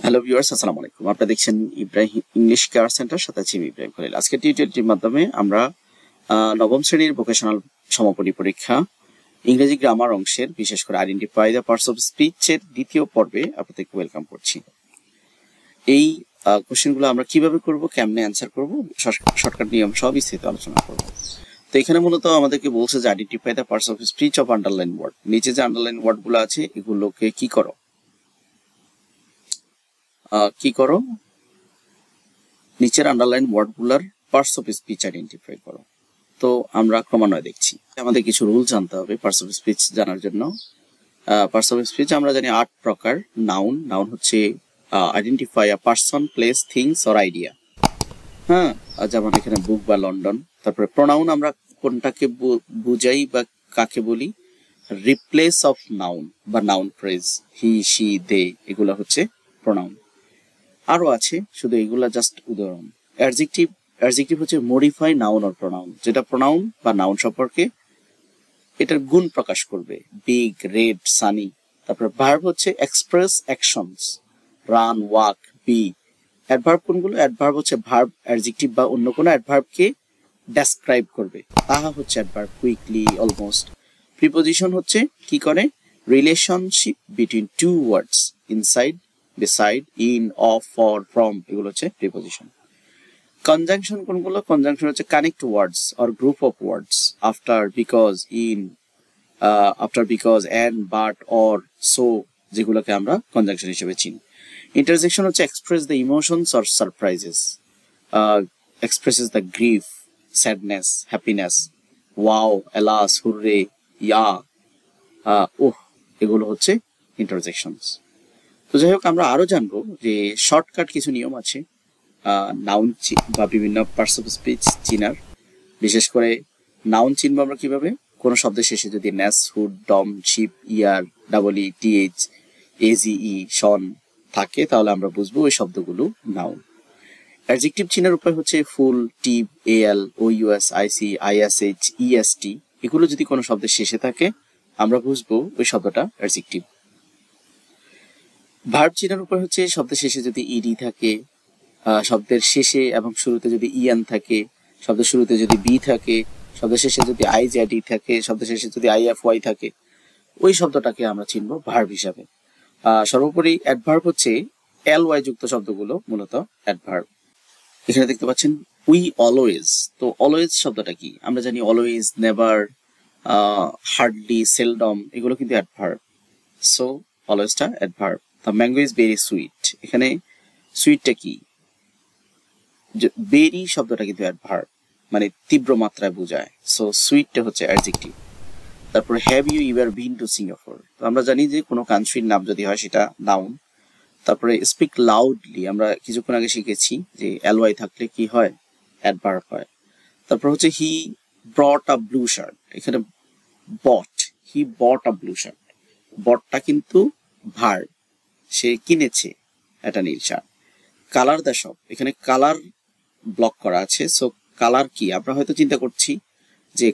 Hello viewers, আসসালামু আলাইকুম। আপনারা দেখছেন ইব্রাহিম ইংলিশ কেয়ার সেন্টার, সাথে আছি আমি ইব্রাহিম খলিল। আজকে টিউটোরিয়ালটির মাধ্যমে আমরা নবম শ্রেণীর ভোকেশনাল সমাপনী পরীক্ষা ইংরেজি গ্রামার অংশের, বিশেষ করে আইডেন্টিফাই দ্য পার্টস অফ স্পিচের দ্বিতীয় পর্বে আপনাদেরকে ওয়েলকাম করছি। এই কোশ্চেনগুলো আমরা কিভাবে করব, কেমনে অ্যান্সার করব, শর্টকাট নিয়ম সব বিস্তারিত আলোচনা করব। তো এখানে মূলত আমাদেরকে বলছে যে identify the parts of speech of underline word. নিচে যে আন্ডারলাইন ওয়ার্ডগুলো আছে এগুলোকে কি করো, নিচের আন্ডারলাইন ওয়ার্ডগুলোর পার্টস অফ স্পিচ আইডেন্টিফাই করো। তো আমরা ক্রমান্বয়ে দেখছি। আমাদের কিছু রুল জানতে হবে পার্টস অফ স্পিচ জানার জন্য। পার্টস অফ স্পিচ আমরা জানি 8 প্রকার। নাউন হচ্ছে identify a person, place, things or idea. হ্যাঁ, যেমন এখানে বুক বা লন্ডন। তারপরে প্রোনাউন আমরা কোনটাকে বুঝাই বা কাকে বলি, রিপ্লেস অফ নাউন বা নাউন ফ্রেজ, হি, শি, দে, এগুলো হচ্ছে প্রোনাউন। আরো আছে, শুধু এগুলা জাস্ট উদাহরণ। অ্যাডজেক্টিভ হচ্ছে মডিফাই নাউন অর প্রোনাউন, যেটা প্রোনাউন বা নাউন সম্পর্কে এটার গুণ প্রকাশ করবে, বিগ, রেড, সানি। তারপরে ভার্ব হচ্ছে express actions, run, walk, be. Adverb কোনগুলো? অ্যাডভার্ব হচ্ছে ভার্ব, অ্যাডজেক্টিভ বা অন্য কোনো অ্যাডভার্বকে ডেসক্রাইব করবে, তাহা হচ্ছে অ্যাডভার্ব, কুইকলি, অলমোস্ট। প্রিপোজিশন হচ্ছে কি করে, relationship between two words, inside, beside, in, of, for, from, এগুলো হচ্ছে প্রিপোজিশন। কনজাংশন কোনগুলো? কনজাংশন হচ্ছে connect words or group of words, after, because, in, after, because, and, but, or, so, যেগুলোকে আমরা conjunction হিসেবে চিনি। ইন্টারজেকশন হচ্ছে express the emotions or surprises, expresses the grief, sadness, happiness, wow, alas, hurray, yeah, oh, এগুলো হচ্ছে ইন্টারজেকশনস। তো যাই হোক, আমরা আরো জানবো যে শর্টকাট কিছু নিয়ম আছে নাউন বা বিভিন্ন পার্টস অফ স্পিচ চিনার। বিশেষ করে নাউন চিনবো আমরা কিভাবে, কোনো শব্দের শেষে যদি নেস, হুড, ডম, শিপ, ইয়ার, ডাবল ই, টিএইচ, এজিই, শন থাকে, তাহলে আমরা বুঝবো ওই শব্দগুলো নাউন। অ্যাডজেক্টিভ চিনার উপায় হচ্ছে ফুল, টিপ, এএল, ওইউএস, আইসি, আইএসএইচ, ইএসটি, এগুলো যদি কোনো শব্দের শেষে থাকে আমরা বুঝবো ওই শব্দটা অ্যাডজেক্টিভ। ভার্ব চিনার উপায় হচ্ছে শব্দের শেষে যদি ইডি থাকে, শব্দের শেষে এবং শুরুতে যদি ইএন থাকে, শব্দের শুরুতে যদি বি থাকে, শব্দের শেষে যদি আইজেডি থাকে, শব্দের শেষে যদি আইএফওয়াই থাকে, ওই শব্দটাকে আমরা চিনব ভার্ব হিসাবে। সর্বোপরি অ্যাডভার্ব হচ্ছে এলওয়াই যুক্ত শব্দগুলো মূলত অ্যাডভার্ব। এখানে দেখতে পাচ্ছেন উই অলওয়েজ। তো অলওয়েজ শব্দটা কি? আমরা জানি অলওয়েজ, নেভার, হার্ডলি, সেলডম, এগুলো কিন্তু অ্যাডভার্ব। সো অলওয়েজটা adverb. The mango is very sweet, এখানে সুইটটা কি? বেরি শব্দটা কিন্তু অ্যাডভার্ব, মানে তীব্র মাত্রায় বোঝায়। সো সুইটটা হচ্ছে অ্যাডজেক্টিভ। তারপর have you ever been to Singapore, তো আমরা জানি যে কোনো কান্ট্রির নাম যদি হয় সেটা নাউন। তারপরে স্পিক লাউডলি, আমরা কিছুক্ষণ আগে শিখেছি যে এলওয়াই থাকলে কি হয়, অ্যাডভার্ব হয়। তারপর হচ্ছে হি ব্রট আ ব্লু শার্ট, এখানে বট, হি বট আ ব্লু শার্ট, বটটা কিন্তু ভার্ব, সে কিনেছে এটা নীল শার্ট। কালার দ্য শপ, এখানে কালার ব্লক করা আছে। সো কালার কি? আমরা হয়তো চিন্তা করছি যে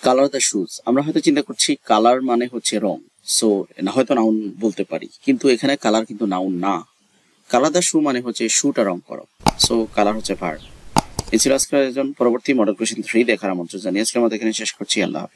কালার দ্য শুজ, আমরা হয়তো চিন্তা করছি কালার মানে হচ্ছে রং, সো হয়তো নাউন বলতে পারি, কিন্তু এখানে কালার কিন্তু নাউন না। কালার দ্য শু মানে হচ্ছে শুটা রং করো, সো কালার হচ্ছে ভার্ব। এই ছিল আজকের আয়োজন। পরবর্তী মডেল কোয়েশ্চেন 3 দেখার আমন্ত্রণ জানিয়ে আজকে আমাদের এখানে শেষ করছি। আল্লাহ হাফিজ।